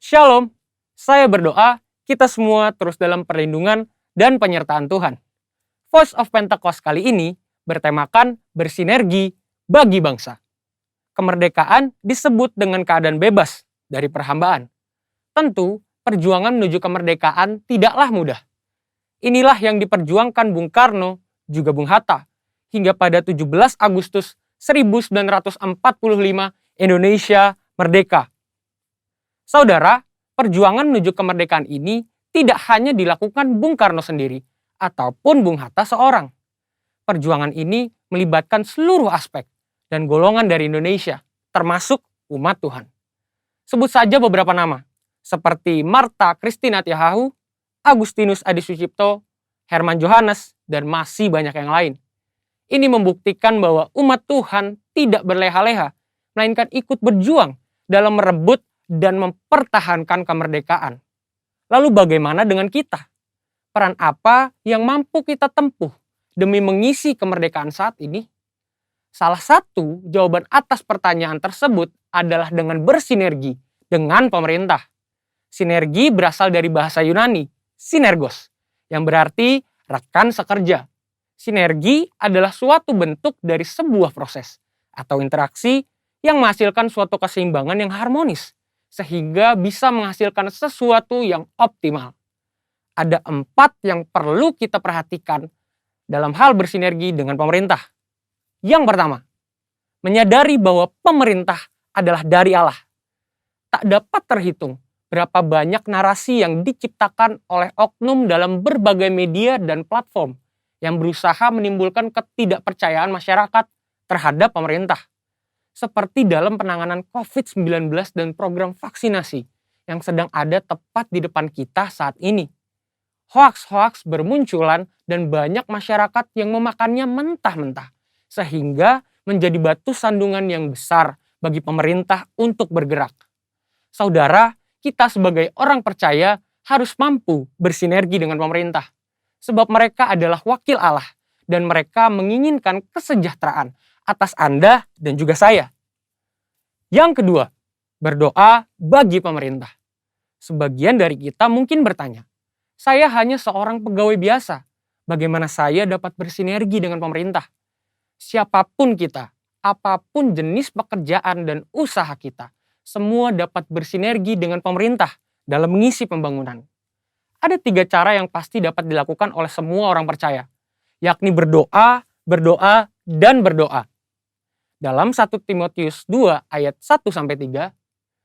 Shalom, saya berdoa kita semua terus dalam perlindungan dan penyertaan Tuhan. Voice of Pentecost kali ini bertemakan bersinergi bagi bangsa. Kemerdekaan disebut dengan keadaan bebas dari perhambaan. Tentu, perjuangan menuju kemerdekaan tidaklah mudah. Inilah yang diperjuangkan Bung Karno juga Bung Hatta hingga pada 17 Agustus 1945 Indonesia merdeka. Saudara, perjuangan menuju kemerdekaan ini tidak hanya dilakukan Bung Karno sendiri ataupun Bung Hatta seorang. Perjuangan ini melibatkan seluruh aspek dan golongan dari Indonesia, termasuk umat Tuhan. Sebut saja beberapa nama, seperti Martha Christina Tiahahu, Agustinus Adi Sucipto, Herman Johannes, dan masih banyak yang lain. Ini membuktikan bahwa umat Tuhan tidak berleha-leha, melainkan ikut berjuang dalam merebut dan mempertahankan kemerdekaan. Lalu bagaimana dengan kita? Peran apa yang mampu kita tempuh demi mengisi kemerdekaan saat ini? Salah satu jawaban atas pertanyaan tersebut adalah dengan bersinergi dengan pemerintah. Sinergi berasal dari bahasa Yunani, sinergos, yang berarti rekan sekerja. Sinergi adalah suatu bentuk dari sebuah proses atau interaksi yang menghasilkan suatu keseimbangan yang harmonis, sehingga bisa menghasilkan sesuatu yang optimal. Ada 4 yang perlu kita perhatikan dalam hal bersinergi dengan pemerintah. Yang pertama, menyadari bahwa pemerintah adalah dari Allah. Tak dapat terhitung berapa banyak narasi yang diciptakan oleh oknum dalam berbagai media dan platform yang berusaha menimbulkan ketidakpercayaan masyarakat terhadap pemerintah. Seperti dalam penanganan COVID-19 dan program vaksinasi yang sedang ada tepat di depan kita saat ini. Hoaks-hoaks bermunculan dan banyak masyarakat yang memakannya mentah-mentah, sehingga menjadi batu sandungan yang besar bagi pemerintah untuk bergerak. Saudara, kita sebagai orang percaya harus mampu bersinergi dengan pemerintah, sebab mereka adalah wakil Allah dan mereka menginginkan kesejahteraan atas Anda dan juga saya. Yang kedua, berdoa bagi pemerintah. Sebagian dari kita mungkin bertanya, saya hanya seorang pegawai biasa, bagaimana saya dapat bersinergi dengan pemerintah? Siapapun kita, apapun jenis pekerjaan dan usaha kita, semua dapat bersinergi dengan pemerintah dalam mengisi pembangunan. Ada 3 cara yang pasti dapat dilakukan oleh semua orang percaya, yakni berdoa, berdoa, dan berdoa. Dalam 1 Timotius 2 ayat 1-3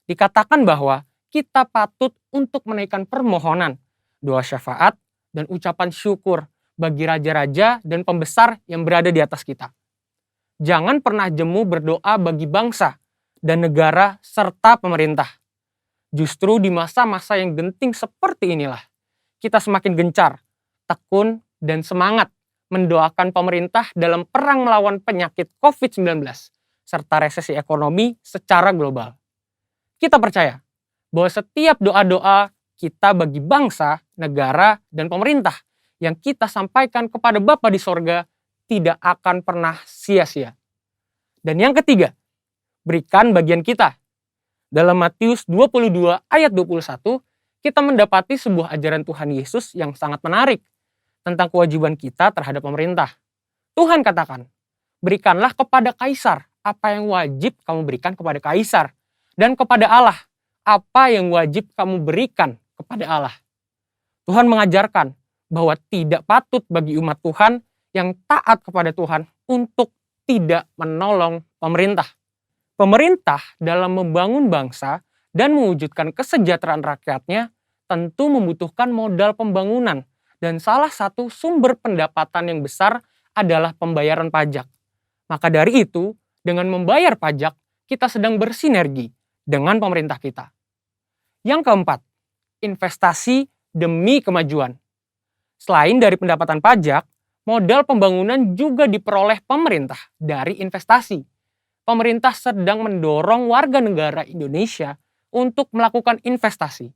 dikatakan bahwa kita patut untuk menaikkan permohonan, doa syafaat, dan ucapan syukur bagi raja-raja dan pembesar yang berada di atas kita. Jangan pernah jemu berdoa bagi bangsa dan negara serta pemerintah. Justru di masa-masa yang genting seperti inilah, kita semakin gencar, tekun, dan semangat mendoakan pemerintah dalam perang melawan penyakit COVID-19 serta resesi ekonomi secara global. Kita percaya bahwa setiap doa-doa kita bagi bangsa, negara, dan pemerintah yang kita sampaikan kepada Bapa di sorga tidak akan pernah sia-sia. Dan yang ketiga, berikan bagian kita. Dalam Matius 22 ayat 21, kita mendapati sebuah ajaran Tuhan Yesus yang sangat menarik tentang kewajiban kita terhadap pemerintah. Tuhan katakan, berikanlah kepada kaisar apa yang wajib kamu berikan kepada kaisar, dan kepada Allah apa yang wajib kamu berikan kepada Allah. Tuhan mengajarkan bahwa tidak patut bagi umat Tuhan yang taat kepada Tuhan untuk tidak menolong pemerintah. Pemerintah dalam membangun bangsa dan mewujudkan kesejahteraan rakyatnya tentu membutuhkan modal pembangunan. Dan salah satu sumber pendapatan yang besar adalah pembayaran pajak. Maka dari itu, dengan membayar pajak, kita sedang bersinergi dengan pemerintah kita. Yang keempat, investasi demi kemajuan. Selain dari pendapatan pajak, modal pembangunan juga diperoleh pemerintah dari investasi. Pemerintah sedang mendorong warga negara Indonesia untuk melakukan investasi.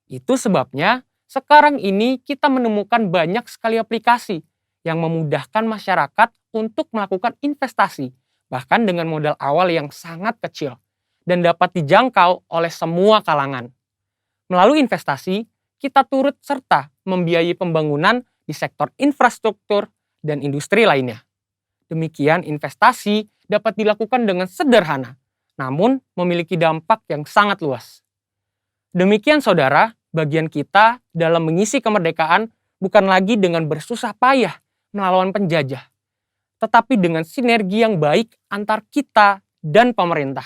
Itu sebabnya sekarang ini kita menemukan banyak sekali aplikasi yang memudahkan masyarakat untuk melakukan investasi, bahkan dengan modal awal yang sangat kecil dan dapat dijangkau oleh semua kalangan. Melalui investasi, kita turut serta membiayai pembangunan di sektor infrastruktur dan industri lainnya. Demikian investasi dapat dilakukan dengan sederhana, namun memiliki dampak yang sangat luas. Demikian saudara, bagian kita dalam mengisi kemerdekaan bukan lagi dengan bersusah payah melawan penjajah, tetapi dengan sinergi yang baik antar kita dan pemerintah.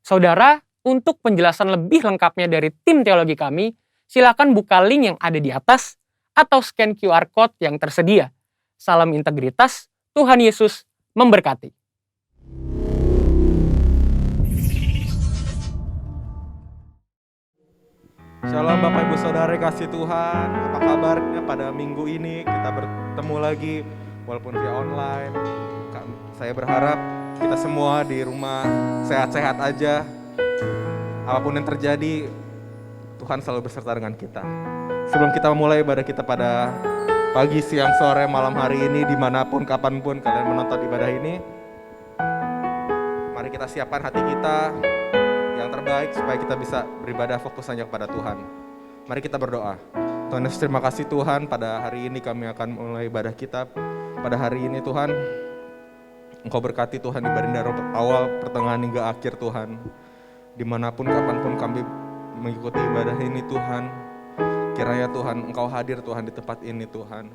Saudara, untuk penjelasan lebih lengkapnya dari tim teologi kami, silakan buka link yang ada di atas atau scan QR Code yang tersedia. Salam integritas, Tuhan Yesus memberkati. Shalom Bapak Ibu Saudara kasih Tuhan, apa kabarnya pada minggu ini kita bertemu lagi walaupun via online. Saya berharap kita semua di rumah sehat-sehat aja. Apapun yang terjadi, Tuhan selalu beserta dengan kita. Sebelum kita memulai ibadah kita pada pagi, siang, sore, malam hari ini, dimanapun, kapanpun kalian menonton ibadah ini, mari kita siapkan hati kita yang terbaik supaya kita bisa beribadah fokus hanya kepada Tuhan. Mari kita berdoa. Tuhan Yesus, terima kasih Tuhan, pada hari ini kami akan mulai ibadah kita. Pada hari ini Tuhan, Engkau berkati Tuhan ibadah dari awal, pertengahan hingga akhir Tuhan. Dimanapun, kapanpun kami mengikuti ibadah ini Tuhan, kiranya Tuhan Engkau hadir Tuhan di tempat ini Tuhan.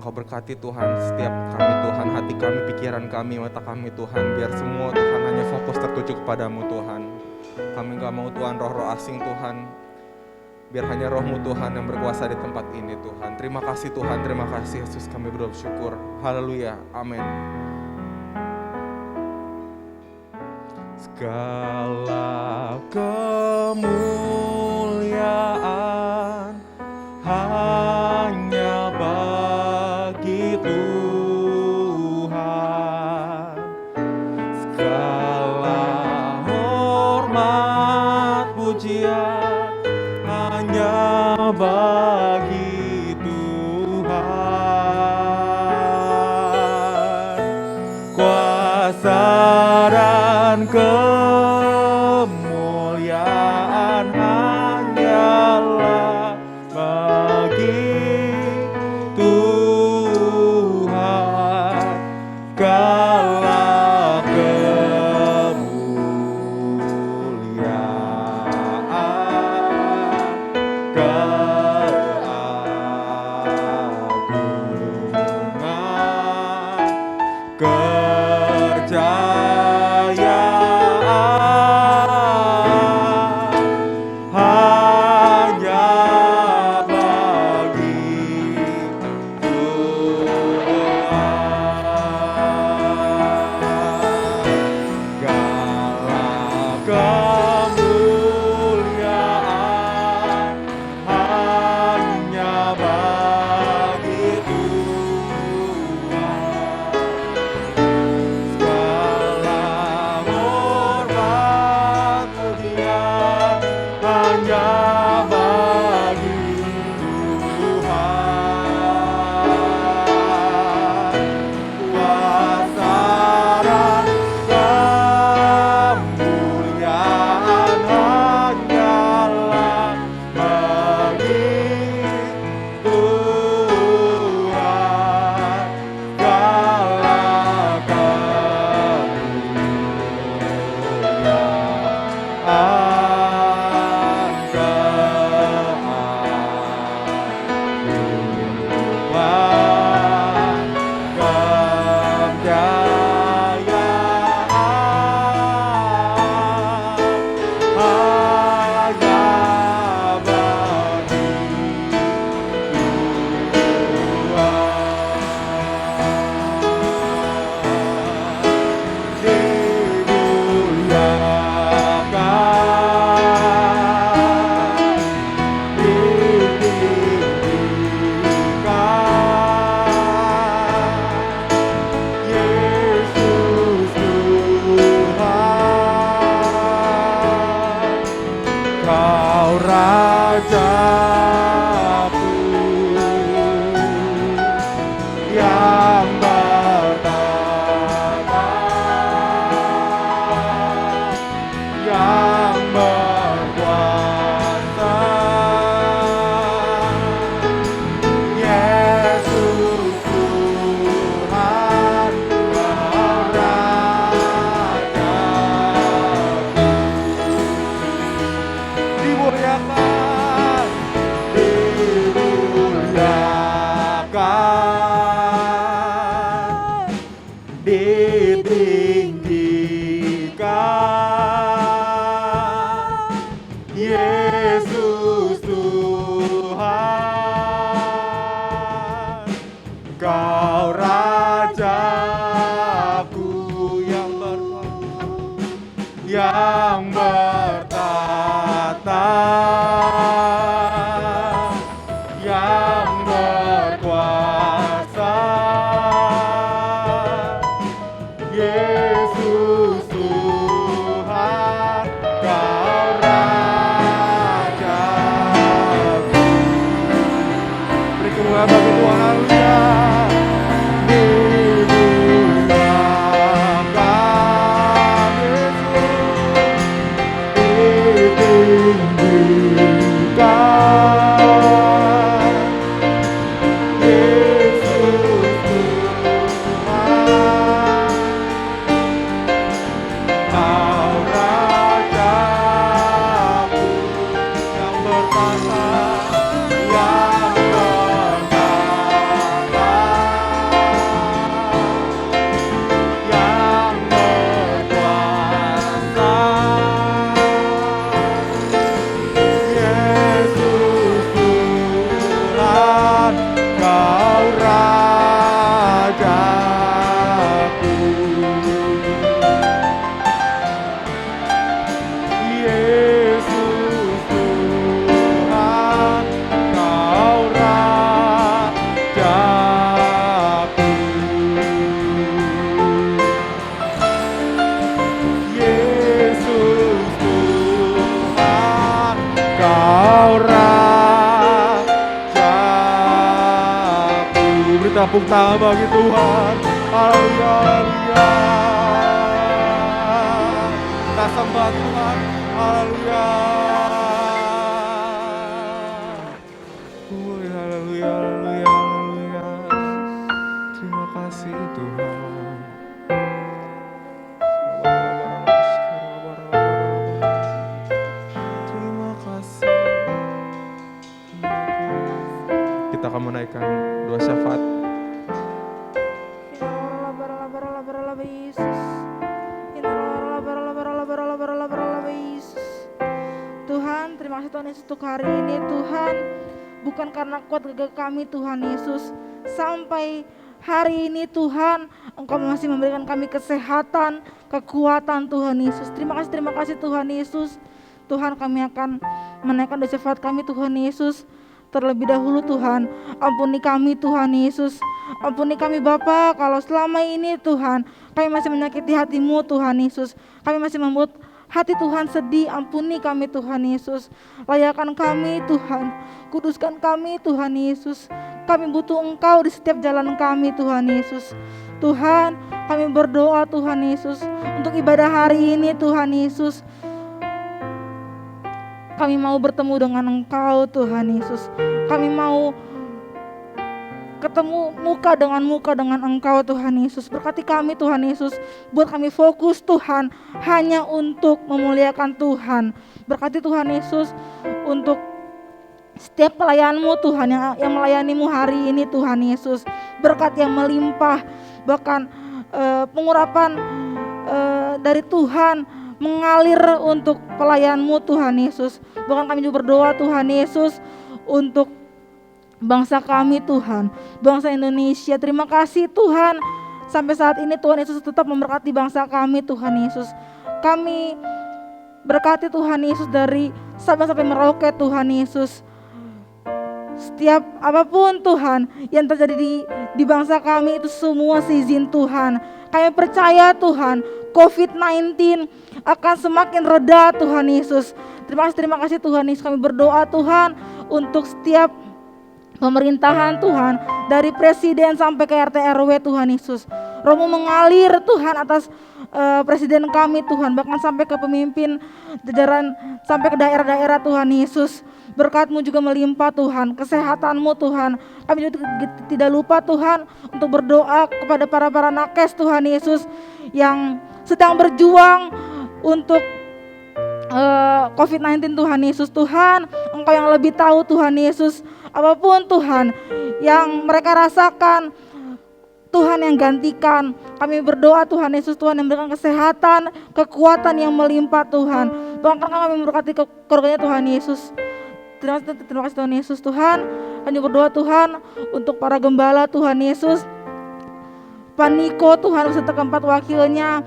Engkau berkati Tuhan setiap kami Tuhan, hati kami, pikiran kami, mata kami Tuhan, biar semua Tuhan hanya fokus tertuju kepadamu Tuhan. Kami gak mau Tuhan roh-roh asing Tuhan, biar hanya roh-Mu Tuhan yang berkuasa di tempat ini Tuhan. Terima kasih Tuhan, terima kasih Yesus, kami bersyukur. Haleluya, amin. Segala kemuliaan hanya bagi Tuhan, segala hormat pujian hanya bagi Tuhan. Kuasa dan kemuliaan hanyalah bagi Tuhan. Segala kemuliaan, keagungan, kerjayaan hanya bagi Tuhan. Segala kemuliaan hanya bagi Tuhan. Segala hormat pujian hanya bagi Tuhan. Kuasa dan kemuliaan hanyalah bagi Tuhan. Segala kemuliaan, keagungan, kejayaan hanya bagi Yesus Tuhan, Kau Rajaku yang bertata, yang berkuasa. yang bertata, yang berkuasa. Yesus Tuhan, Kau Raja. Beri kemuliaan bagi Tuhan, haleluya. Tepuk tangan bagi Tuhan, haleluya, haleluya. Kita sembah Tuhan, haleluya. Haleluya, haleluya, haleluya. Terima kasih Tuhan. Terima kasih. Kita akan menaikkan doa syafaat. Tuhan, terima kasih Tuhan Yesus untuk hari ini Tuhan. Bukan karena kuat gagah kami Tuhan Yesus, sampai hari ini Tuhan Engkau masih memberikan kami kesehatan, kekuatan Tuhan Yesus. Terima kasih Tuhan Yesus. Tuhan, kami akan menaikkan doa syafaat kami Tuhan Yesus. Terlebih dahulu Tuhan, ampuni kami Tuhan Yesus. Ampuni kami Bapa, kalau selama ini Tuhan kami masih menyakiti hati-Mu Tuhan Yesus. Kami masih membuat hati Tuhan sedih. Ampuni kami Tuhan Yesus. Layakan kami Tuhan, kuduskan kami Tuhan Yesus. Kami butuh Engkau di setiap jalan kami Tuhan Yesus. Tuhan, kami berdoa Tuhan Yesus untuk ibadah hari ini Tuhan Yesus. Kami mau bertemu dengan Engkau Tuhan Yesus. Kami mau ketemu muka dengan Engkau Tuhan Yesus. Berkati kami Tuhan Yesus. Buat kami fokus Tuhan hanya untuk memuliakan Tuhan. Berkati Tuhan Yesus untuk setiap pelayan-Mu Tuhan yang melayani-Mu hari ini Tuhan Yesus. Berkat yang melimpah, bahkan pengurapan dari Tuhan mengalir untuk pelayan-Mu Tuhan Yesus. Bahkan kami juga berdoa Tuhan Yesus untuk bangsa kami Tuhan, bangsa Indonesia. Terima kasih Tuhan, sampai saat ini Tuhan Yesus tetap memberkati bangsa kami Tuhan Yesus. Kami berkati Tuhan Yesus dari Sabang sampai Merauke Tuhan Yesus. Setiap apapun Tuhan yang terjadi di bangsa kami itu semua seizin Tuhan. Kami percaya Tuhan, COVID-19 akan semakin reda Tuhan Yesus. Terima kasih Tuhan Yesus. Kami berdoa Tuhan untuk setiap pemerintahan Tuhan, dari presiden sampai ke RT RW Tuhan Yesus. Roh-Mu mengalir Tuhan atas presiden kami Tuhan, bahkan sampai ke pemimpin jajaran, sampai ke daerah-daerah Tuhan Yesus. Berkat-Mu juga melimpah Tuhan, kesehatan-Mu Tuhan. Kami juga tidak lupa Tuhan untuk berdoa kepada para nakes Tuhan Yesus yang sedang berjuang untuk COVID-19 Tuhan Yesus. Tuhan, Engkau yang lebih tahu Tuhan Yesus. Apapun Tuhan yang mereka rasakan, Tuhan yang gantikan. Kami berdoa Tuhan Yesus, Tuhan yang memberikan kesehatan, kekuatan yang melimpah Tuhan. Bahkan kami memberkati keluarganya Tuhan Yesus. Terima kasih Tuhan Yesus. Tuhan, kami berdoa Tuhan untuk para gembala Tuhan Yesus, Pak Niko Tuhan beserta keempat wakilnya,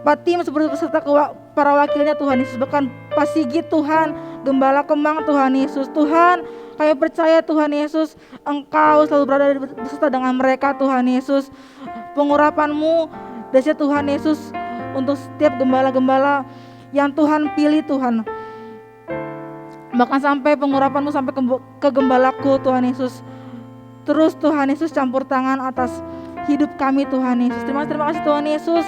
Pak Tim beserta para wakilnya Tuhan Yesus, bahkan Pak Sigit Tuhan, Gembala Kemang Tuhan Yesus. Tuhan, kami percaya Tuhan Yesus, Engkau selalu berada beserta dengan mereka Tuhan Yesus. Pengurapan-Mu dahsyat Tuhan Yesus untuk setiap gembala-gembala yang Tuhan pilih Tuhan. Bahkan sampai pengurapan-Mu sampai ke gembalaku Tuhan Yesus. Terus Tuhan Yesus campur tangan atas hidup kami Tuhan Yesus. Terima kasih Tuhan Yesus.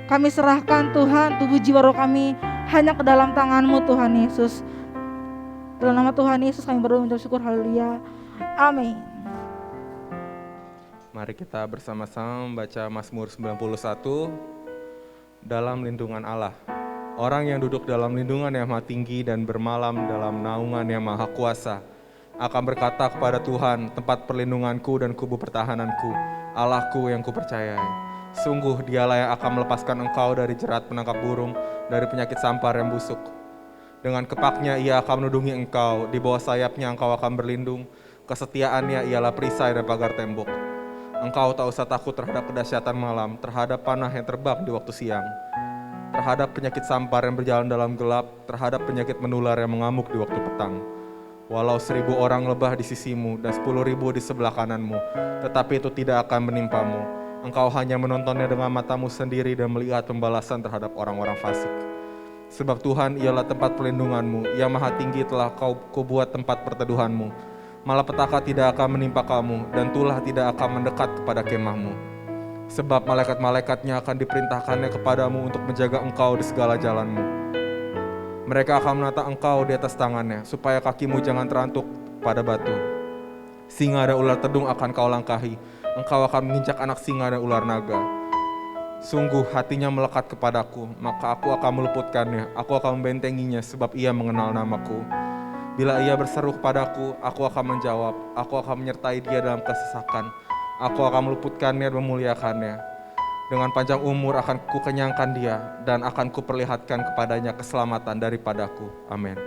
Kami serahkan Tuhan tubuh jiwa roh kami hanya ke dalam tangan-Mu Tuhan Yesus. Dalam nama Tuhan Yesus kami berdoa mengucap syukur, haleluya. Amin. Mari kita bersama-sama membaca Mazmur 91 dalam lindungan Allah. Orang yang duduk dalam lindungan yang maha tinggi dan bermalam dalam naungan yang maha kuasa akan berkata kepada Tuhan, tempat perlindunganku dan kubu pertahananku, Allahku yang kupercayai. Sungguh dialah yang akan melepaskan engkau dari jerat penangkap burung, dari penyakit sampar yang busuk. Dengan kepaknya ia akan menudungi engkau, di bawah sayapnya engkau akan berlindung, kesetiaannya ialah perisai dan pagar tembok. Engkau tak usah takut terhadap kedahsyatan malam, terhadap panah yang terbang di waktu siang, terhadap penyakit sampar yang berjalan dalam gelap, terhadap penyakit menular yang mengamuk di waktu petang. Walau 1000 orang lebah di sisimu dan 10.000 di sebelah kananmu, tetapi itu tidak akan menimpamu. Engkau hanya menontonnya dengan matamu sendiri dan melihat pembalasan terhadap orang-orang fasik. Sebab Tuhan ialah tempat perlindunganmu, yang maha tinggi telah kau buat tempat perteduhanmu. Malapetaka tidak akan menimpa kamu, dan tulah tidak akan mendekat kepada kemahmu. Sebab malaikat-malaikatnya akan diperintahkannya kepadamu untuk menjaga engkau di segala jalanmu. Mereka akan menata engkau di atas tangannya, supaya kakimu jangan terantuk pada batu. Singa dan ular tedung akan kau langkahi, engkau akan menginjak anak singa dan ular naga. Sungguh hatinya melekat kepadaku, maka aku akan meluputkannya, aku akan membentenginya sebab ia mengenal namaku. Bila ia berseru kepadaku, aku akan menjawab, aku akan menyertai dia dalam kesesakan, aku akan meluputkannya dan memuliakannya. Dengan panjang umur akan kukenyangkan dia, dan akan kuperlihatkan kepadanya keselamatan daripadaku. Amin.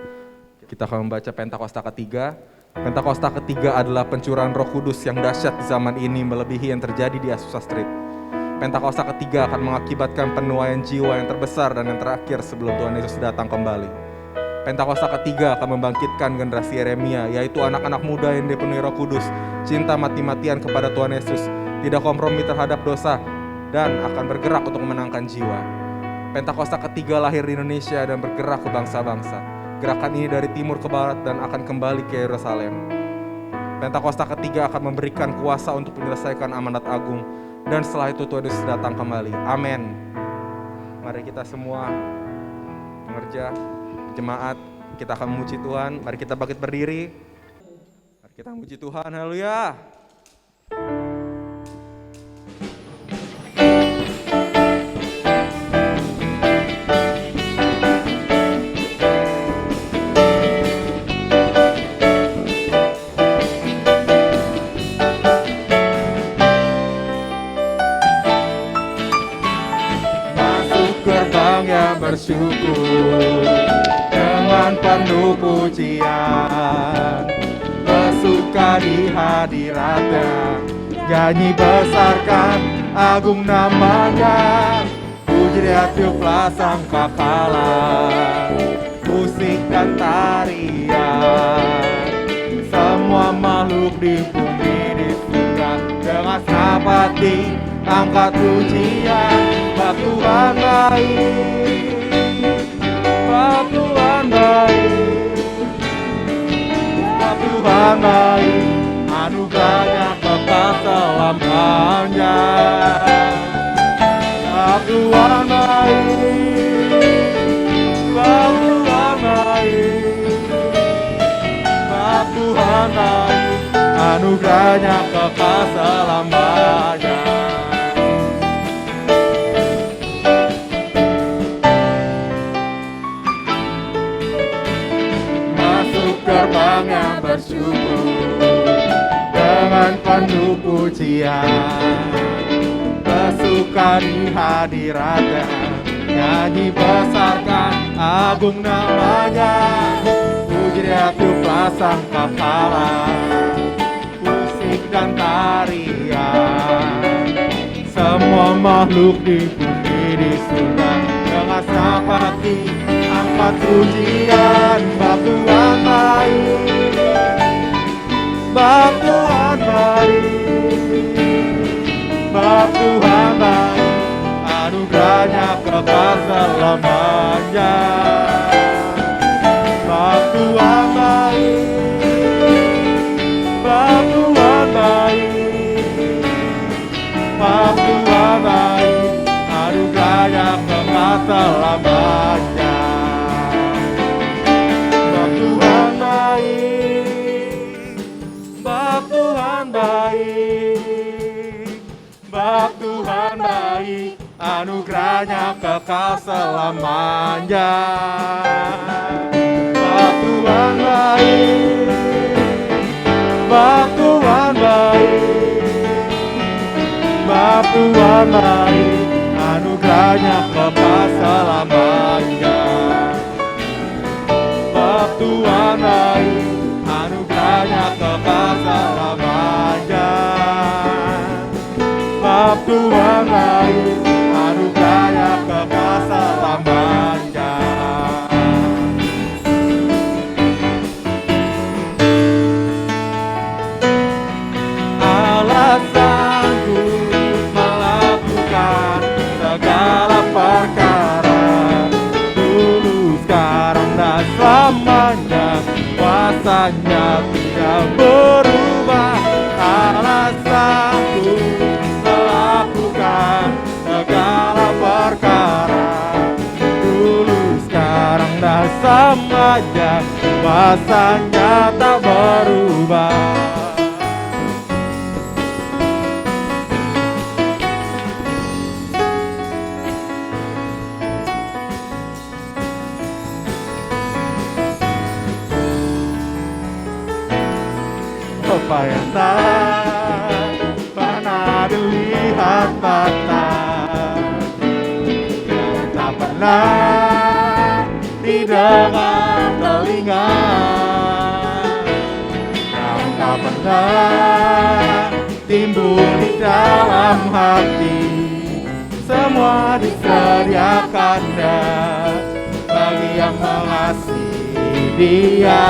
Kita akan membaca Pentakosta ketiga. Pentakosta ketiga adalah pencurahan Roh Kudus yang dahsyat di zaman ini melebihi yang terjadi di Azusa Street. Pentakosta ketiga akan mengakibatkan penuaian jiwa yang terbesar dan yang terakhir sebelum Tuhan Yesus datang kembali. Pentakosta ketiga akan membangkitkan generasi Yeremia, yaitu anak-anak muda yang dipenuhi Roh Kudus, cinta mati-matian kepada Tuhan Yesus, tidak kompromi terhadap dosa, dan akan bergerak untuk memenangkan jiwa. Pentakosta ketiga lahir di Indonesia dan bergerak ke bangsa-bangsa. Gerakan ini dari timur ke barat dan akan kembali ke Yerusalem. Pentakosta ketiga akan memberikan kuasa untuk menyelesaikan amanat agung, dan setelah itu Tuhan Yesus datang kembali. Amin. Mari kita semua pengerja, jemaat, kita akan memuji Tuhan. Mari kita bangkit berdiri. Mari kita memuji Tuhan. Haleluya. Bersyukur dengan penuh pujian, bersuka di hadiratnya, nyanyi besarkan agung namanya, puji dia tiuplah sangkakala, musik dan tarian, semua makhluk di bumi di surga dengan senang hati angkat pujian, bab Tuhan baik. Tuhan baik, Tuhan baik, anugerahnya kekal selamanya. Tuhan baik, Tuhan baik, Tuhan baik, anugerahnya kekal selamanya. Gerbang yang bersyukur dengan penuh pujian, bersuka di hadiratnya, nyanyi besarkan agung namanya, puji dia tiuplah sangkakala, musik dan tarian, semua makhluk di bumi di surga dengan senapati, angkat pujian, bab Tuhan baik, bab Tuhan baik, bab Tuhan baik, anugerahnya kekal selamanya. Bab Tuhan baik, bab Tuhan baik, bab Tuhan baik, anugerahnya kekal selamanya. Bab Tuhan baik, bab Tuhan baik, bab Tuhan baik, anugerahnya kekal selamanya. Bab Tuhan baik, bab Tuhan baik, bab Tuhan baik, anugerahnya kekal selamanya. Bab Tuhan baik, anugerahnya kekal selamanya. Bab Tuhan baik, anugerahnya kekal selamanya. Allah sanggup melakukan segala perkara, dulu, sekarang, dan selamanya. Kuasanya tidak berubah. Allah sanggup melakukan segala perkara, dulu, sekarang, dan selamanya. Kuasanya tak berubah. Apa yang tak pernah dilihat mata, yang tak pernah didengar telinga, yang tak pernah timbul di dalam hati, semua disediakannya bagi yang mengasihi Dia.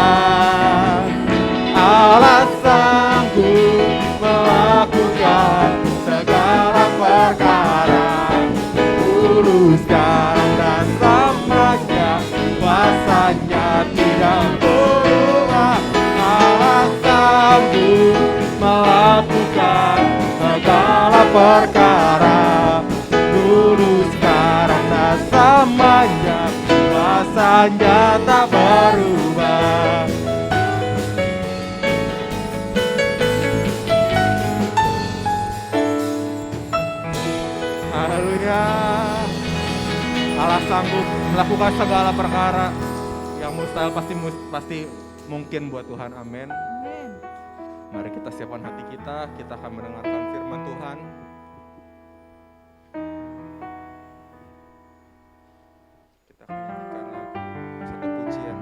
Allah sanggup melakukan segala perkara, dulu, sekarang, dan selamanya. Kuasanya tidak berubah. Allah sanggup melakukan segala perkara, dulu, sekarang, dan selamanya. Kuasanya tak berubah. Haleluya. Allah sanggup melakukan segala perkara, yang mustahil pasti mungkin buat Tuhan. Amin. Amin. Mari kita siapkan hati kita akan mendengarkan firman Tuhan. Kita akan nyanyikan lagu satu pujian.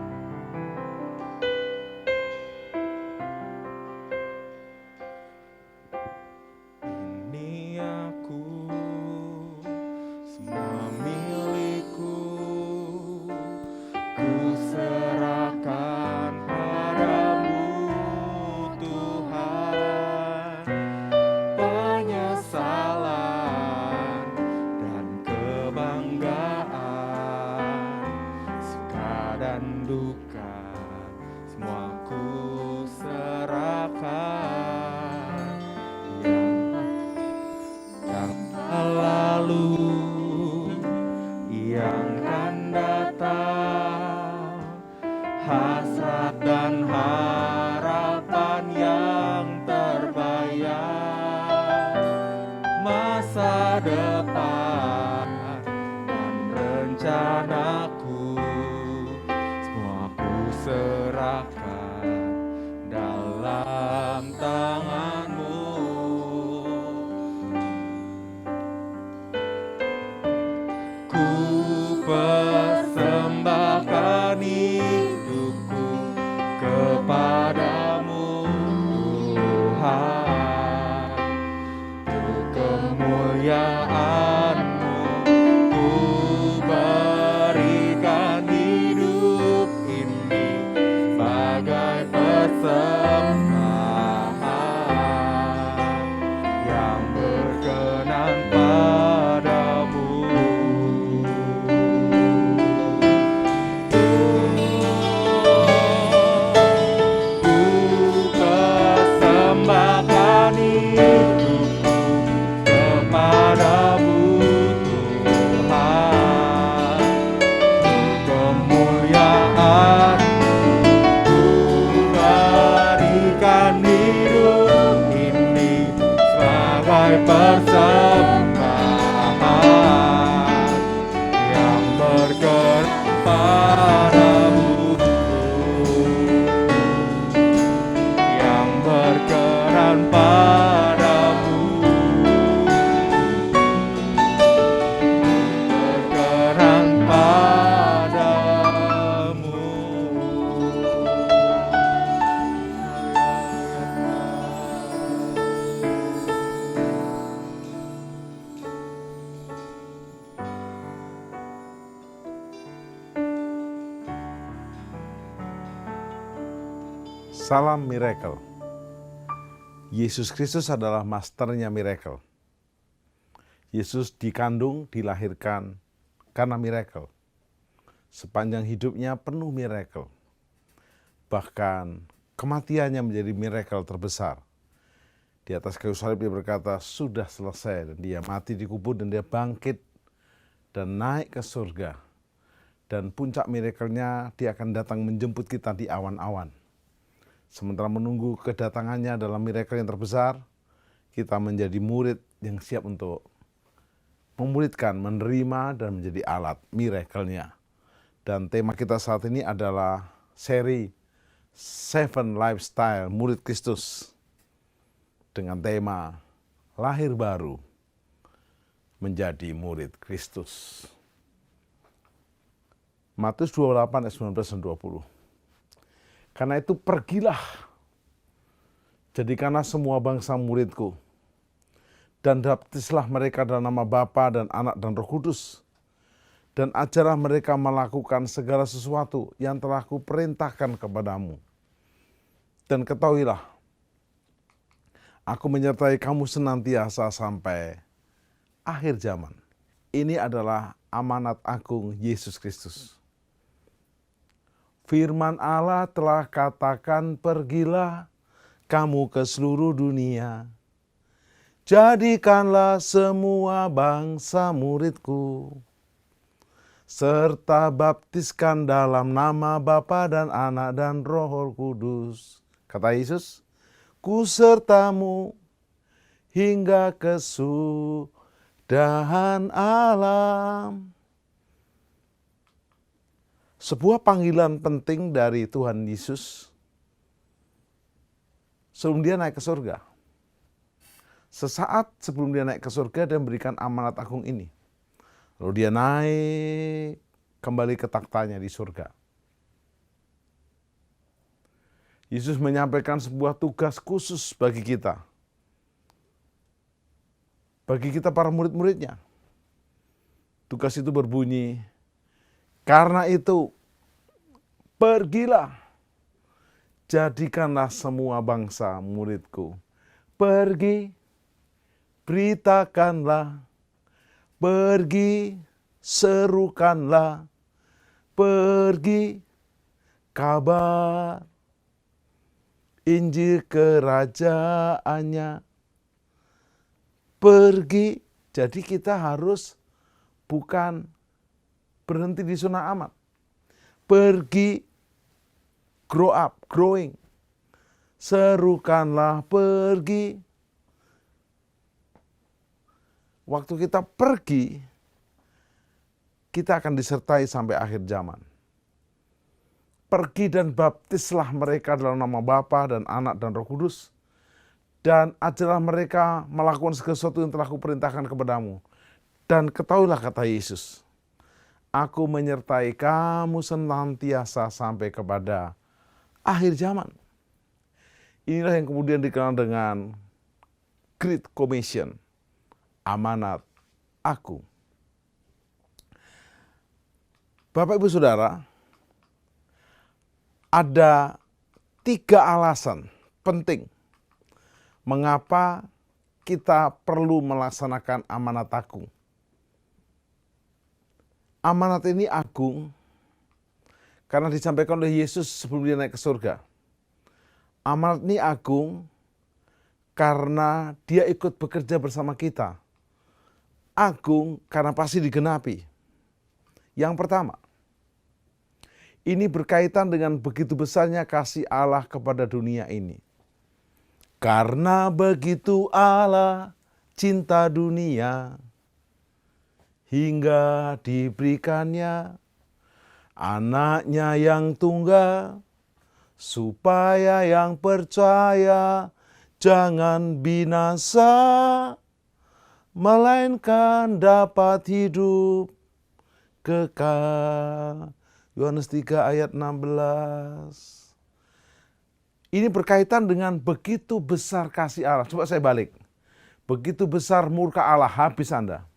Ini aku, semua milikku, ku serahkan padamu Tuhan. Penyesalan dan kebanggaan, suka dan duka, semua ku serahkan. Yang lalu, yang akan datang, hasrat dan harapan yang terbayar, masa depan dan rencanaku, semua ku serahkan dalam tanganmu. Ku persembahkan hidupku kepadamu Tuhan, untuk kemuliaan-Mu ku Salam miracle. Yesus Kristus adalah masternya miracle. Yesus dikandung, dilahirkan karena miracle. Sepanjang hidupnya penuh miracle. Bahkan kematiannya menjadi miracle terbesar. Di atas kayu salib dia berkata, sudah selesai. Dan dia mati dikubur dan dia bangkit dan naik ke surga. Dan puncak miracle-nya dia akan datang menjemput kita di awan-awan. Sementara menunggu kedatangannya dalam miracle yang terbesar, kita menjadi murid yang siap untuk memuridkan, menerima, dan menjadi alat miracle-nya. Dan tema kita saat ini adalah seri 7 Lifestyle Murid Kristus dengan tema lahir baru menjadi murid Kristus. Matius 28 ayat 19 dan 20. Karena itu pergilah, jadikanlah semua bangsa muridku, dan baptislah mereka dalam nama Bapa dan Anak dan Roh Kudus, dan ajarlah mereka melakukan segala sesuatu yang telah kuperintahkan kepadamu. Dan ketahuilah, aku menyertai kamu senantiasa sampai akhir zaman. Ini adalah amanat agung Yesus Kristus. Firman Allah telah katakan, pergilah kamu ke seluruh dunia. Jadikanlah semua bangsa muridku. Serta baptiskan dalam nama Bapa dan Anak dan Roh Kudus. Kata Yesus, ku sertamu hingga kesudahan alam. Sebuah panggilan penting dari Tuhan Yesus sebelum dia naik ke surga. Sesaat sebelum dia naik ke surga, dia memberikan amanat agung ini. Lalu dia naik kembali ke taktanya di surga. Yesus menyampaikan sebuah tugas khusus bagi kita. Bagi kita para murid-muridnya. Tugas itu berbunyi, karena itu, pergilah, jadikanlah semua bangsa muridku. Pergi, beritakanlah, pergi, serukanlah, pergi, kabar, Injil kerajaannya, pergi. Jadi kita harus bukan berhenti di zona aman. Pergi, grow up, growing. Serukanlah, pergi. Waktu kita pergi, kita akan disertai sampai akhir zaman. Pergi dan baptislah mereka dalam nama Bapa dan Anak dan Roh Kudus. Dan ajarlah mereka melakukan segala sesuatu yang telah kuperintahkan kepadamu. Dan ketahuilah, kata Yesus, aku menyertai kamu senantiasa sampai kepada akhir zaman. Inilah yang kemudian dikenal dengan Great Commission, amanat aku. Bapak Ibu Saudara, ada 3 alasan penting mengapa kita perlu melaksanakan amanat agung. Amanat ini agung karena disampaikan oleh Yesus sebelum dia naik ke surga. Amanat ini agung karena dia ikut bekerja bersama kita. Agung karena pasti digenapi. Yang pertama, ini berkaitan dengan begitu besarnya kasih Allah kepada dunia ini. Karena begitu Allah cinta dunia, hingga diberikannya anaknya yang tunggal, supaya yang percaya jangan binasa, melainkan dapat hidup kekal. Yohanes 3 ayat 16. Ini berkaitan dengan begitu besar kasih Allah. Coba saya balik. Begitu besar murka Allah, habis Anda.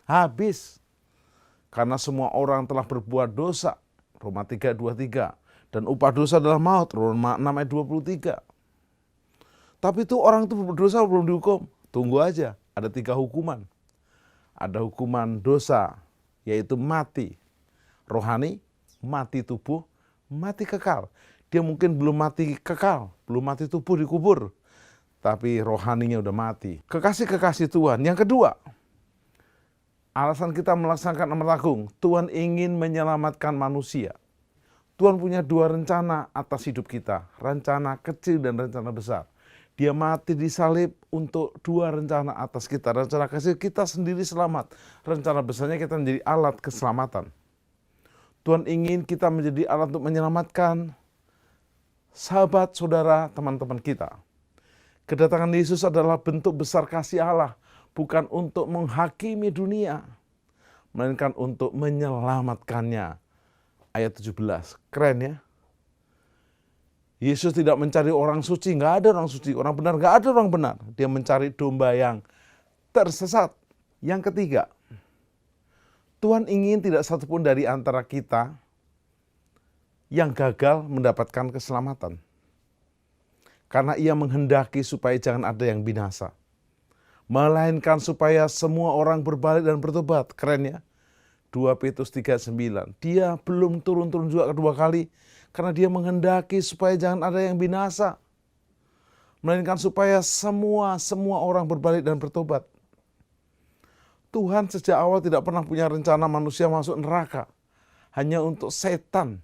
Habis. Karena semua orang telah berbuat dosa. Roma 3:23. Dan upah dosa adalah maut, Roma 6 ayat 23. Tapi itu orang itu berdosa belum dihukum. Tunggu aja, ada 3 hukuman. Ada hukuman dosa, yaitu mati rohani, mati tubuh, mati kekal. Dia mungkin belum mati kekal, belum mati tubuh dikubur, tapi rohaninya udah mati. Kekasih-kekasih Tuhan. Yang kedua, alasan kita melaksanakan amanat agung, Tuhan ingin menyelamatkan manusia. Tuhan punya 2 rencana atas hidup kita, rencana kecil dan rencana besar. Dia mati di salib untuk 2 rencana atas kita. Rencana kecil kita sendiri selamat, rencana besarnya kita menjadi alat keselamatan. Tuhan ingin kita menjadi alat untuk menyelamatkan sahabat, saudara, teman-teman kita. Kedatangan Yesus adalah bentuk besar kasih Allah, bukan untuk menghakimi dunia, melainkan untuk menyelamatkannya. Ayat 17, keren ya. Yesus tidak mencari orang suci, nggak ada orang suci. Orang benar, nggak ada orang benar. Dia mencari domba yang tersesat. Yang ketiga, Tuhan ingin tidak satupun dari antara kita yang gagal mendapatkan keselamatan. Karena ia menghendaki supaya jangan ada yang binasa. Melainkan supaya semua orang berbalik dan bertobat. Keren ya. 2 Petrus 3:9. Dia belum turun-turun juga kedua kali. Karena dia menghendaki supaya jangan ada yang binasa. Melainkan supaya semua orang berbalik dan bertobat. Tuhan sejak awal tidak pernah punya rencana manusia masuk neraka. Hanya untuk setan,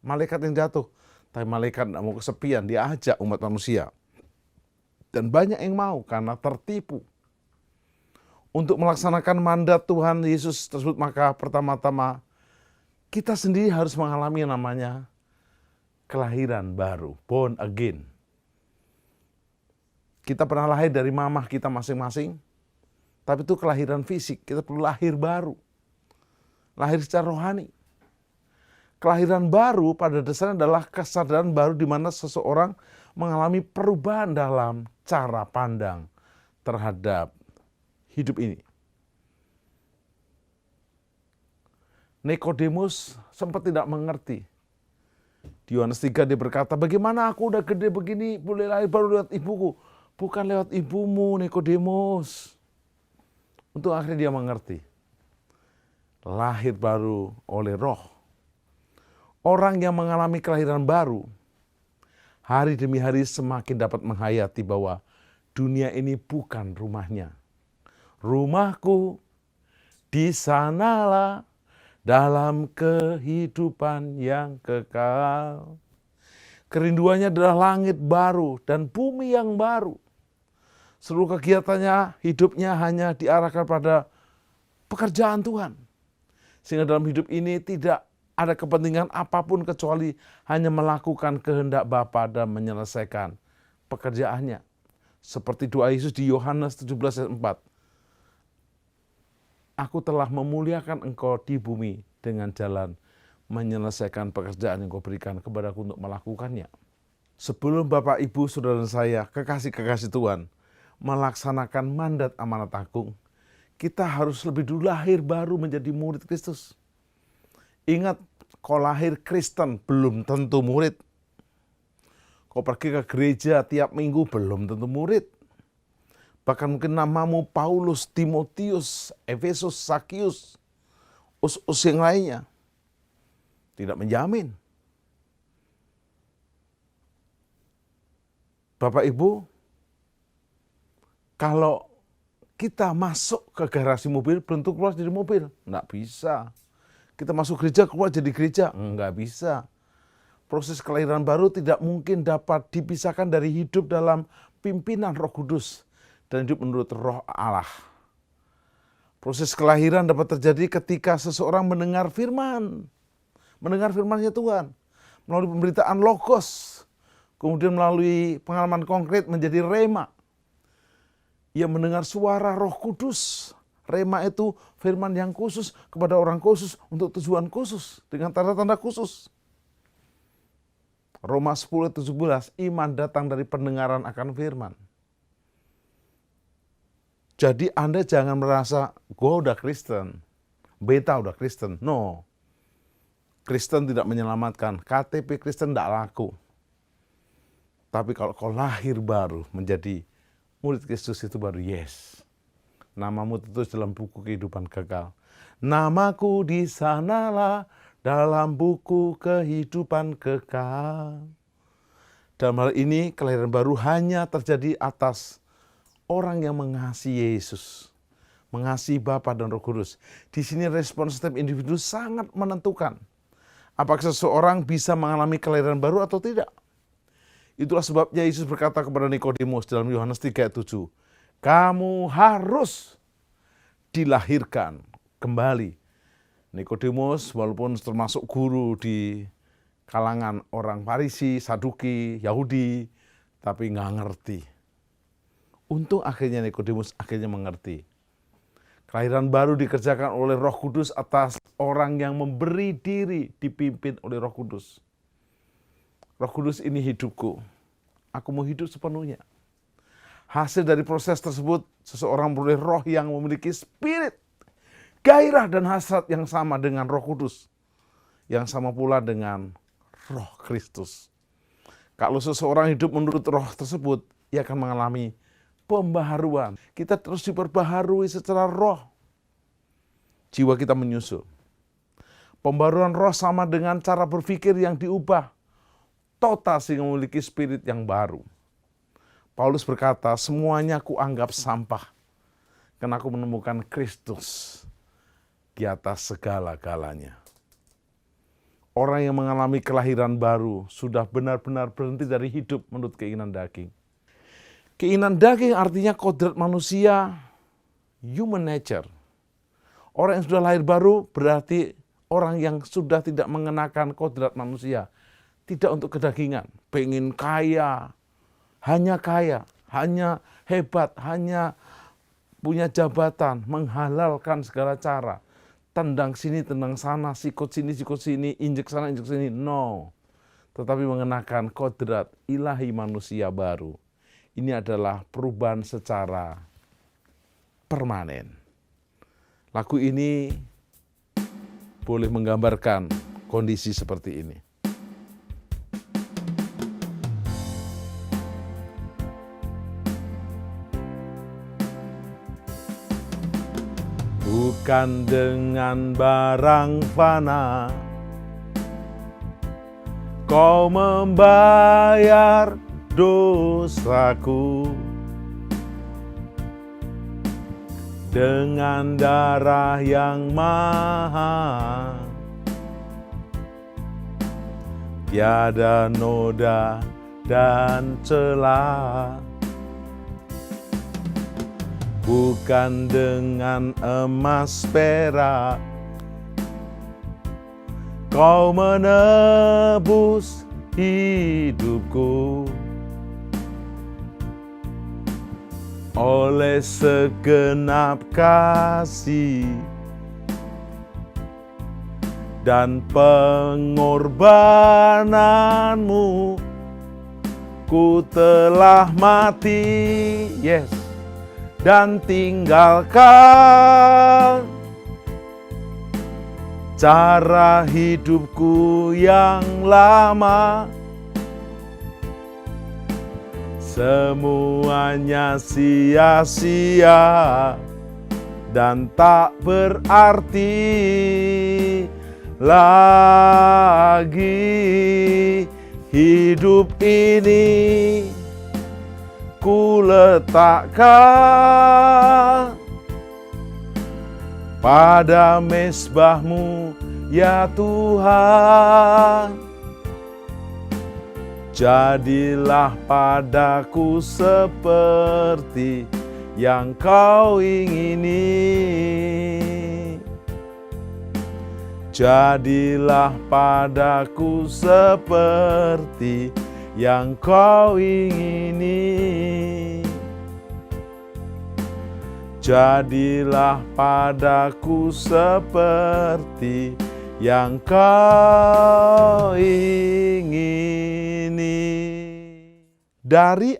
malaikat yang jatuh. Tapi malaikat tidak mau kesepian, dia ajak umat manusia. Dan banyak yang mau karena tertipu. Untuk melaksanakan mandat Tuhan Yesus tersebut, maka pertama-tama kita sendiri harus mengalami yang namanya kelahiran baru, born again. Kita pernah lahir dari mamah kita masing-masing, tapi itu kelahiran fisik, kita perlu lahir baru. Lahir secara rohani. Kelahiran baru pada dasarnya adalah kesadaran baru di mana seseorang mengalami perubahan dalam cara pandang terhadap hidup ini. Nikodemus sempat tidak mengerti. Di Yohanes 3 dia berkata, bagaimana aku udah gede begini boleh lahir baru lewat ibuku? Bukan lewat ibumu, Nikodemus. Untuk akhirnya dia mengerti. Lahir baru oleh roh. Orang yang mengalami kelahiran baru, hari demi hari semakin dapat menghayati bahwa dunia ini bukan rumahnya. Rumahku di sanalah dalam kehidupan yang kekal. Kerinduannya adalah langit baru dan bumi yang baru. Seluruh kegiatannya, hidupnya hanya diarahkan pada pekerjaan Tuhan. Sehingga dalam hidup ini tidak ada kepentingan apapun kecuali hanya melakukan kehendak Bapa dan menyelesaikan pekerjaannya. Seperti doa Yesus di Yohanes 17 ayat 4. Aku telah memuliakan engkau di bumi dengan jalan menyelesaikan pekerjaan yang kau berikan kepadaku untuk melakukannya. Sebelum Bapak, Ibu, Saudara dan saya, kekasih-kekasih Tuhan, melaksanakan mandat amanat agung, kita harus lebih dulu lahir baru menjadi murid Kristus. Ingat, kau lahir Kristen belum tentu murid. Kau pergi ke gereja tiap minggu belum tentu murid. Bahkan mungkin namamu Paulus, Timotius, Efesus, Sakius, us yang lainnya. Tidak menjamin. Bapak Ibu, kalau kita masuk ke garasi mobil, belum tentu keluar dari mobil. Nggak bisa. Kita masuk gereja, keluar jadi gereja. Nggak bisa. Proses kelahiran baru tidak mungkin dapat dipisahkan dari hidup dalam pimpinan Roh Kudus dan hidup menurut Roh Allah. Proses kelahiran dapat terjadi ketika seseorang mendengar firman. Mendengar firman-Nya Tuhan. Melalui pemberitaan logos. Kemudian melalui pengalaman konkret menjadi rema. Ia mendengar suara Roh Kudus. Rema itu firman yang khusus kepada orang khusus untuk tujuan khusus. Dengan tanda-tanda khusus. Roma 10:17, iman datang dari pendengaran akan firman. Jadi Anda jangan merasa, gue udah Kristen, beta udah Kristen. No. Kristen tidak menyelamatkan, KTP Kristen tidak laku. Tapi kalau kau lahir baru menjadi murid Kristus itu baru yes. Namamu tertulis dalam buku kehidupan kekal. Namaku di sanalah dalam buku kehidupan kekal. Dalam hal ini kelahiran baru hanya terjadi atas orang yang mengasihi Yesus, mengasihi Bapa dan Roh Kudus. Di sini respon setiap individu sangat menentukan apakah seseorang bisa mengalami kelahiran baru atau tidak. Itulah sebabnya Yesus berkata kepada Nikodemus dalam Yohanes 3:7, kamu harus dilahirkan kembali. Nikodemus walaupun termasuk guru di kalangan orang Farisi, Saduki, Yahudi, tapi nggak ngerti. Untung akhirnya Nikodemus akhirnya mengerti. Kelahiran baru dikerjakan oleh Roh Kudus atas orang yang memberi diri dipimpin oleh Roh Kudus. Roh Kudus ini hidupku, aku mau hidup sepenuhnya. Hasil dari proses tersebut, seseorang memperoleh roh yang memiliki spirit, gairah dan hasrat yang sama dengan Roh Kudus. Yang sama pula dengan Roh Kristus. Kalau seseorang hidup menurut roh tersebut, ia akan mengalami pembaharuan. Kita terus diperbaharui secara roh. Jiwa kita menyusul. Pembaharuan roh sama dengan cara berpikir yang diubah total sehingga memiliki spirit yang baru. Paulus berkata, semuanya kuanggap sampah karena aku menemukan Kristus di atas segala-galanya. Orang yang mengalami kelahiran baru sudah benar-benar berhenti dari hidup menurut keinginan daging. Keinginan daging artinya kodrat manusia, human nature. Orang yang sudah lahir baru berarti orang yang sudah tidak mengenakan kodrat manusia. Tidak untuk kedagingan, pengen kaya, hanya hebat, hanya punya jabatan, menghalalkan segala cara. Tendang sini, tendang sana, sikut sini, injek sana, injek sini. No. Tetapi mengenakan kodrat ilahi manusia baru. Ini adalah perubahan secara permanen. Lagu ini boleh menggambarkan kondisi seperti ini. Bukan dengan barang fana kau membayar dosaku, dengan darah yang mahal, tiada noda dan celah. Bukan dengan emas perak kau menebus hidupku, oleh segenap kasih dan pengorbananmu ku telah mati. Yes. Dan tinggalkan cara hidupku yang lama. Semuanya sia-sia dan tak berarti lagi. Hidup ini ku letakkan pada mezbahmu ya Tuhan. Jadilah padaku seperti yang kau ingini. Jadilah padaku seperti yang kau ingini. Jadilah padaku seperti yang kau ingini. Dari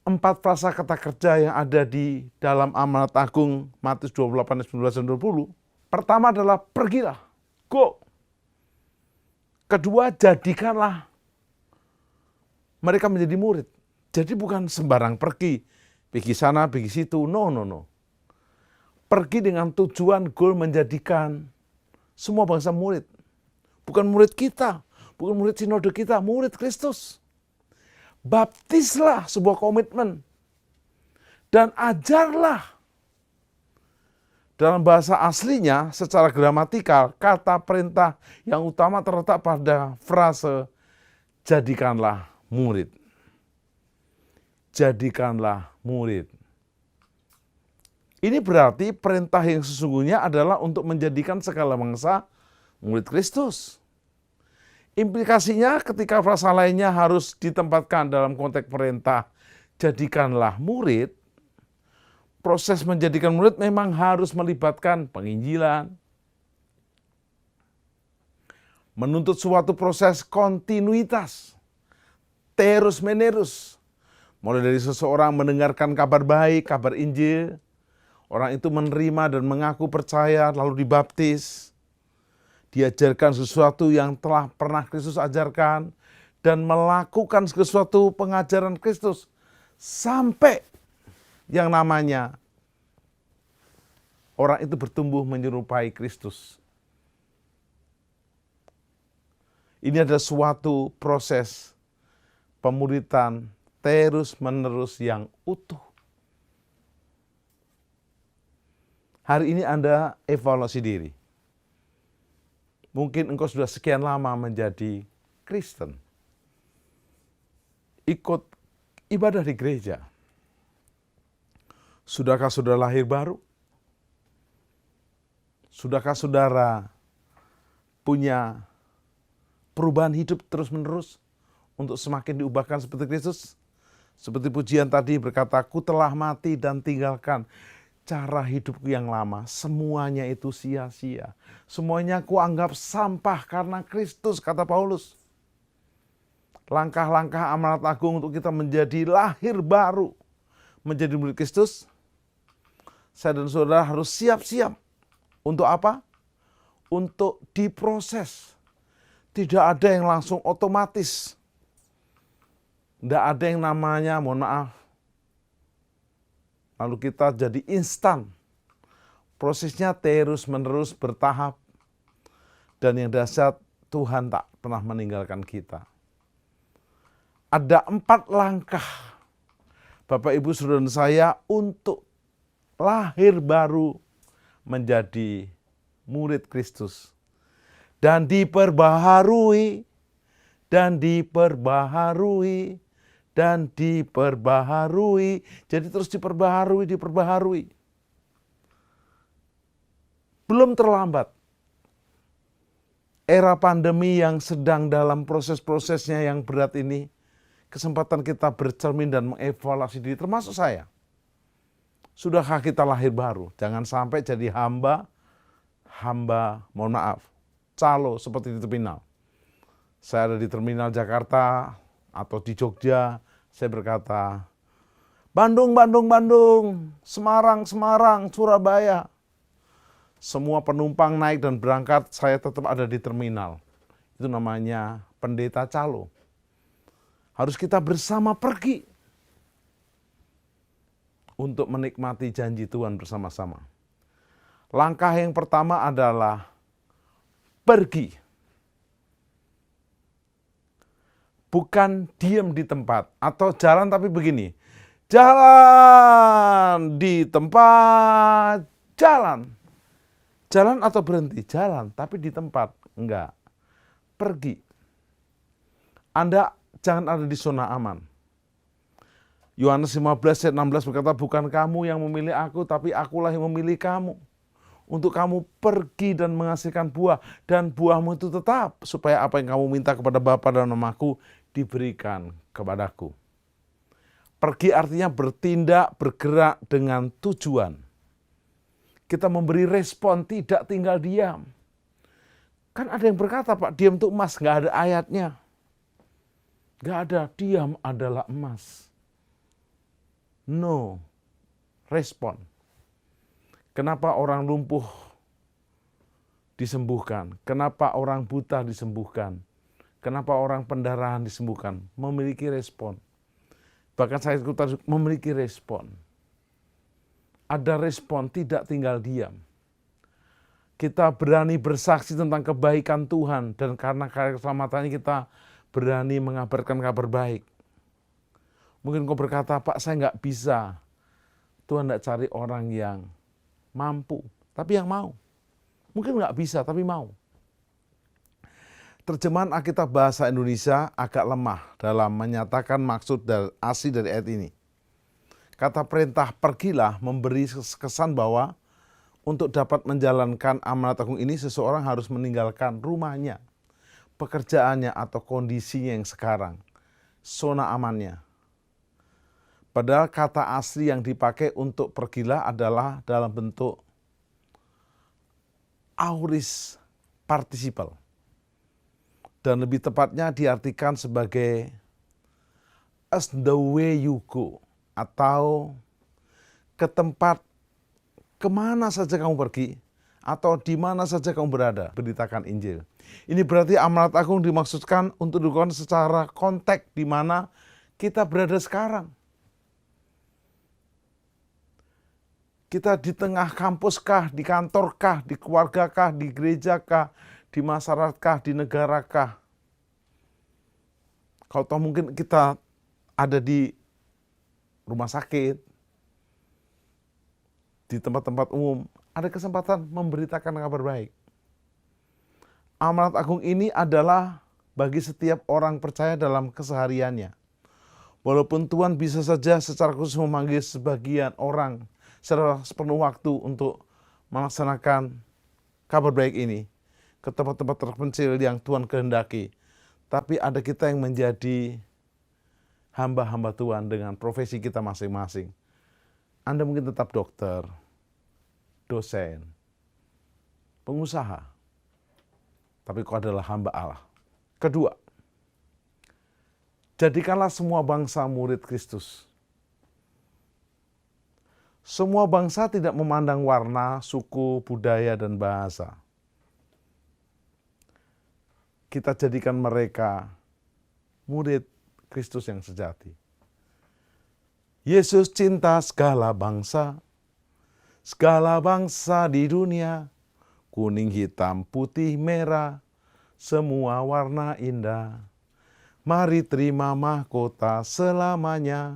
4 prasakata kerja yang ada di dalam Amanat Agung Matius 28 ayat 19 dan 20, pertama adalah pergilah, go. Kedua, jadikanlah mereka menjadi murid. Jadi bukan sembarang pergi sana, pergi situ. No. Pergi dengan tujuan goal menjadikan semua bangsa murid. Bukan murid kita, bukan murid sinode kita, murid Kristus. Baptislah, sebuah komitmen. Dan ajarlah. Dalam bahasa aslinya, secara gramatikal, kata perintah yang utama terletak pada frase jadikanlah murid. Jadikanlah murid. Ini berarti perintah yang sesungguhnya adalah untuk menjadikan segala bangsa murid Kristus. Implikasinya ketika frasa lainnya harus ditempatkan dalam konteks perintah jadikanlah murid, proses menjadikan murid memang harus melibatkan penginjilan, menuntut suatu proses kontinuitas, terus menerus. Mulai dari seseorang mendengarkan kabar baik, kabar Injil, orang itu menerima dan mengaku percaya lalu dibaptis, diajarkan sesuatu yang telah pernah Kristus ajarkan, dan melakukan sesuatu pengajaran Kristus sampai yang namanya orang itu bertumbuh menyerupai Kristus. Ini adalah suatu proses pemuridan terus-menerus yang utuh. Hari ini Anda evaluasi diri. Mungkin engkau sudah sekian lama menjadi Kristen. Ikut ibadah di gereja. Sudahkah saudara lahir baru? Sudahkah saudara punya perubahan hidup terus-menerus untuk semakin diubahkan seperti Kristus? Seperti pujian tadi berkata, ku telah mati dan tinggalkan cara hidupku yang lama. Semuanya itu sia-sia. Semuanya ku anggap sampah karena Kristus, kata Paulus. Langkah-langkah amanat agung untuk kita menjadi lahir baru, menjadi murid Kristus, saya dan saudara harus siap-siap. Untuk apa? Untuk diproses. Tidak ada yang langsung otomatis. Tidak ada yang namanya, mohon maaf, lalu kita jadi instan. Prosesnya terus-menerus bertahap. Dan yang dahsyat, Tuhan tak pernah meninggalkan kita. Ada 4 langkah, Bapak, Ibu, Saudara dan saya, untuk lahir baru menjadi murid Kristus. Dan diperbaharui, dan diperbaharui, dan diperbaharui. Jadi terus diperbaharui. Belum terlambat. Era pandemi yang sedang dalam proses-prosesnya yang berat ini, kesempatan kita bercermin dan mengevaluasi diri, termasuk saya. Sudahkah kita lahir baru? Jangan sampai jadi hamba, mohon maaf, calo seperti di terminal. Saya ada di terminal Jakarta atau di Jogja, saya berkata, Bandung, Semarang, Surabaya. Semua penumpang naik dan berangkat, saya tetap ada di terminal. Itu namanya pendeta calo. Harus kita bersama pergi untuk menikmati janji Tuhan bersama-sama. Langkah yang pertama adalah pergi. Bukan diam di tempat atau jalan tapi begini. Jalan di tempat, jalan. Jalan atau berhenti? Jalan, tapi di tempat. Enggak. Pergi. Anda jangan ada di zona aman. Yohanes 15 ayat 16 berkata, bukan kamu yang memilih aku, tapi akulah yang memilih kamu. Untuk kamu pergi dan menghasilkan buah. Dan buahmu itu tetap, supaya apa yang kamu minta kepada Bapa dan namaku diberikan kepadaku. Pergi artinya bertindak, bergerak dengan tujuan. Kita memberi respon, tidak tinggal diam. Kan ada yang berkata, Pak, diam itu emas, nggak ada ayatnya. Nggak ada, diam adalah emas. No, respon. Kenapa orang lumpuh disembuhkan? Kenapa orang buta disembuhkan? Kenapa orang pendarahan disembuhkan? Memiliki respon. Bahkan saya memiliki respon. Ada respon, tidak tinggal diam. Kita berani bersaksi tentang kebaikan Tuhan, dan karena karya keselamatannya kita berani mengabarkan kabar baik. Mungkin kau berkata, Pak, saya nggak bisa. Tuhan tidak cari orang yang mampu, tapi yang mau. Mungkin nggak bisa, tapi mau. Terjemahan Alkitab Bahasa Indonesia agak lemah dalam menyatakan maksud asli dari ayat ini. Kata perintah pergilah memberi kesan bahwa untuk dapat menjalankan amanat agung ini seseorang harus meninggalkan rumahnya, pekerjaannya atau kondisinya yang sekarang, zona amannya. Padahal kata asli yang dipakai untuk pergilah adalah dalam bentuk aorist participle. Dan lebih tepatnya diartikan sebagai as the way you go, atau ke tempat kemana saja kamu pergi, atau di mana saja kamu berada, beritakan Injil. Ini berarti amanat agung dimaksudkan untuk dilakukan secara konteks di mana kita berada sekarang. Kita di tengah kampus kah, di kantor kah, di keluarga kah, di gereja kah, di masyarakat kah, di negara kah. Kalau toh mungkin kita ada di rumah sakit, di tempat-tempat umum, ada kesempatan memberitakan kabar baik. Amanat agung ini adalah bagi setiap orang percaya dalam kesehariannya. Walaupun Tuhan bisa saja secara khusus memanggil sebagian orang secara sepenuh waktu untuk melaksanakan kabar baik ini ke tempat-tempat terpencil yang Tuhan kehendaki. Tapi ada kita yang menjadi hamba-hamba Tuhan dengan profesi kita masing-masing. Anda mungkin tetap dokter, dosen, pengusaha, tapi kau adalah hamba Allah. Kedua, jadikanlah semua bangsa murid Kristus. Semua bangsa tidak memandang warna, suku, budaya, dan bahasa. Kita jadikan mereka murid Kristus yang sejati. Yesus cinta segala bangsa di dunia, kuning, hitam, putih, merah, semua warna indah. Mari terima mahkota selamanya.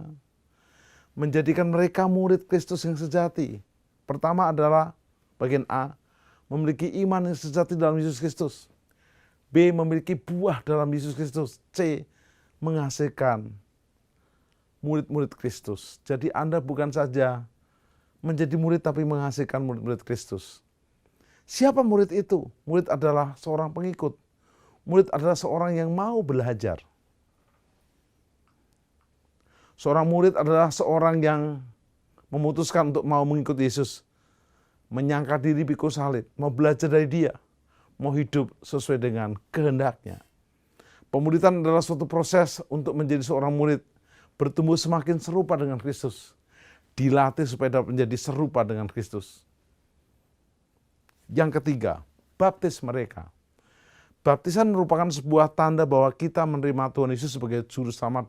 Menjadikan mereka murid Kristus yang sejati. Pertama adalah bagian A, memiliki iman yang sejati dalam Yesus Kristus. B, memiliki buah dalam Yesus Kristus. C, menghasilkan murid-murid Kristus. Jadi Anda bukan saja menjadi murid tapi menghasilkan murid-murid Kristus. Siapa murid itu? Murid adalah seorang pengikut. Murid adalah seorang yang mau belajar. Seorang murid adalah seorang yang memutuskan untuk mau mengikuti Yesus. Menyangka diri pikul salib, mau belajar dari dia. Mau hidup sesuai dengan kehendaknya. Pemuridan adalah suatu proses untuk menjadi seorang murid, bertumbuh semakin serupa dengan Kristus. Dilatih supaya dapat menjadi serupa dengan Kristus. Yang ketiga, baptis mereka. Baptisan merupakan sebuah tanda bahwa kita menerima Tuhan Yesus sebagai juru selamat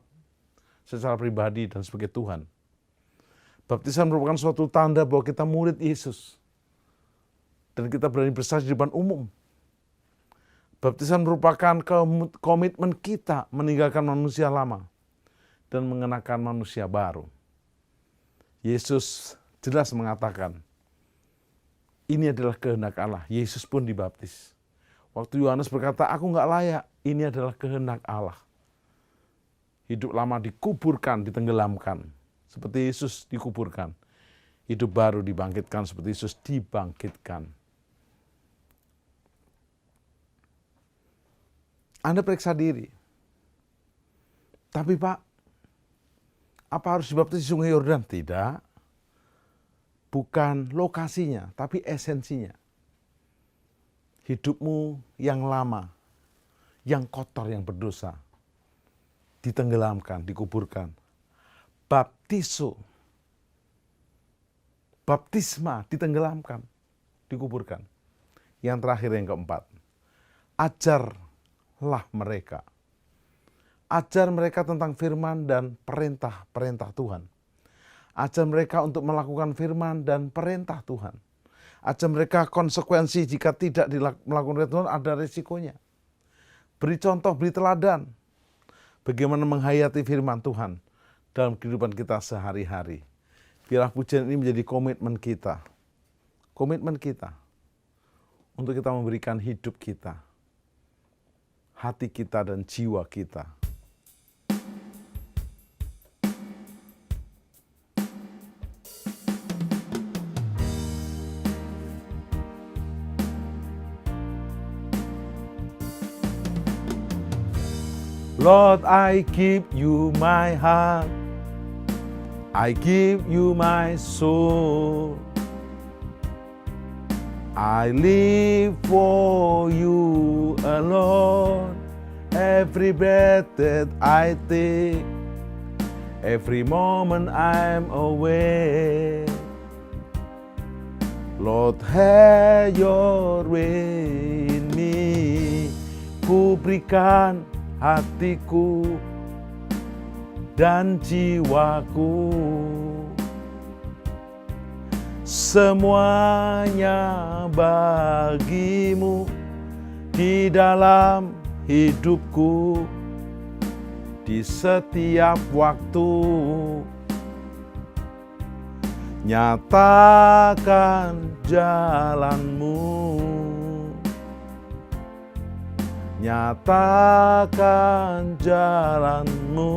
secara pribadi dan sebagai Tuhan. Baptisan merupakan suatu tanda bahwa kita murid Yesus. Dan kita berani bersaksi di depan umum. Baptisan merupakan komitmen kita meninggalkan manusia lama dan mengenakan manusia baru. Yesus jelas mengatakan, ini adalah kehendak Allah. Yesus pun dibaptis. Waktu Yohanes berkata, aku nggak layak, ini adalah kehendak Allah. Hidup lama dikuburkan, ditenggelamkan. Seperti Yesus dikuburkan. Hidup baru dibangkitkan seperti Yesus dibangkitkan. Anda periksa diri. Tapi Pak, apa harus dibaptis di Sungai Yordan? Tidak. Bukan lokasinya, tapi esensinya. Hidupmu yang lama, yang kotor, yang berdosa, ditenggelamkan, dikuburkan. Baptisma, ditenggelamkan, dikuburkan. Yang terakhir, yang keempat. Ajar mereka. Ajar mereka tentang firman dan perintah-perintah Tuhan. Ajar mereka untuk melakukan firman dan perintah Tuhan. Ajar mereka konsekuensi jika tidak melakukan Tuhan, ada resikonya. Beri contoh, beri teladan. Bagaimana menghayati firman Tuhan dalam kehidupan kita sehari-hari. Biarlah pujian ini menjadi komitmen kita. Komitmen kita untuk kita memberikan hidup kita, hati kita dan jiwa kita. Lord, I give you my heart, I give you my soul. I live for you alone. Every breath that I take, every moment I'm awake. Lord, have your way in me. Ku berikan hatiku dan jiwaku, semuanya bagimu di dalam hidupku, di setiap waktu. Nyatakan jalanmu, nyatakan jalanmu.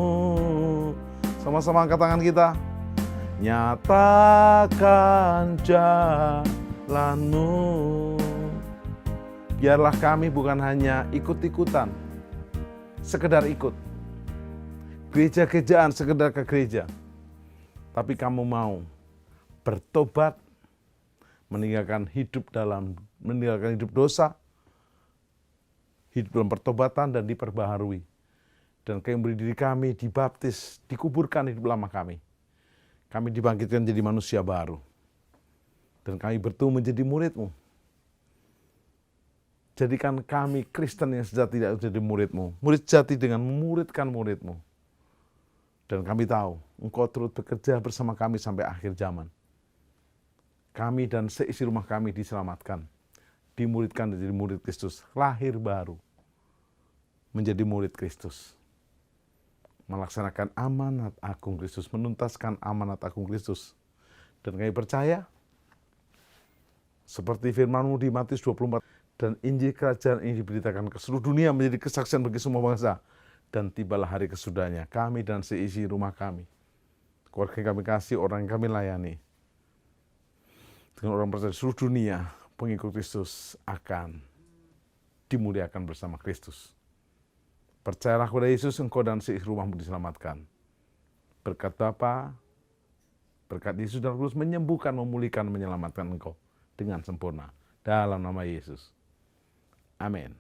Sama-sama angkat tangan kita. Nyatakan jalanmu. Biarlah kami bukan hanya ikut-ikutan, sekedar ikut. Gereja-gerejaan sekedar ke gereja. Tapi kamu mau bertobat, meninggalkan hidup dosa, hidup dalam pertobatan dan diperbaharui. Dan kami beri diri kami dibaptis, dikuburkan hidup lama kami. Kami dibangkitkan menjadi manusia baru. Dan kami bertumbuh menjadi murid-Mu. Jadikan kami Kristen yang sejati tidak menjadi murid-Mu. Murid sejati dengan memuridkan murid-Mu. Dan kami tahu Engkau turut bekerja bersama kami sampai akhir zaman. Kami dan seisi rumah kami diselamatkan. Dimuridkan menjadi murid Kristus. Lahir baru. Menjadi murid Kristus. Melaksanakan amanat agung Kristus, menuntaskan amanat agung Kristus. Dan kami percaya, seperti firman-Mu di Matius 24, dan Injil Kerajaan ini diberitakan ke seluruh dunia menjadi kesaksian bagi semua bangsa. Dan tibalah hari kesudahnya, kami dan seisi rumah kami, keluarga yang kami kasih, orang yang kami layani, dengan orang percaya di seluruh dunia, pengikut Kristus akan dimuliakan bersama Kristus. Percayalah kepada Yesus, engkau dan seisi rumahmu diselamatkan. Berkat Bapa, berkat Yesus dan Roh Kudus menyembuhkan, memulihkan, menyelamatkan engkau dengan sempurna. Dalam nama Yesus. Amin.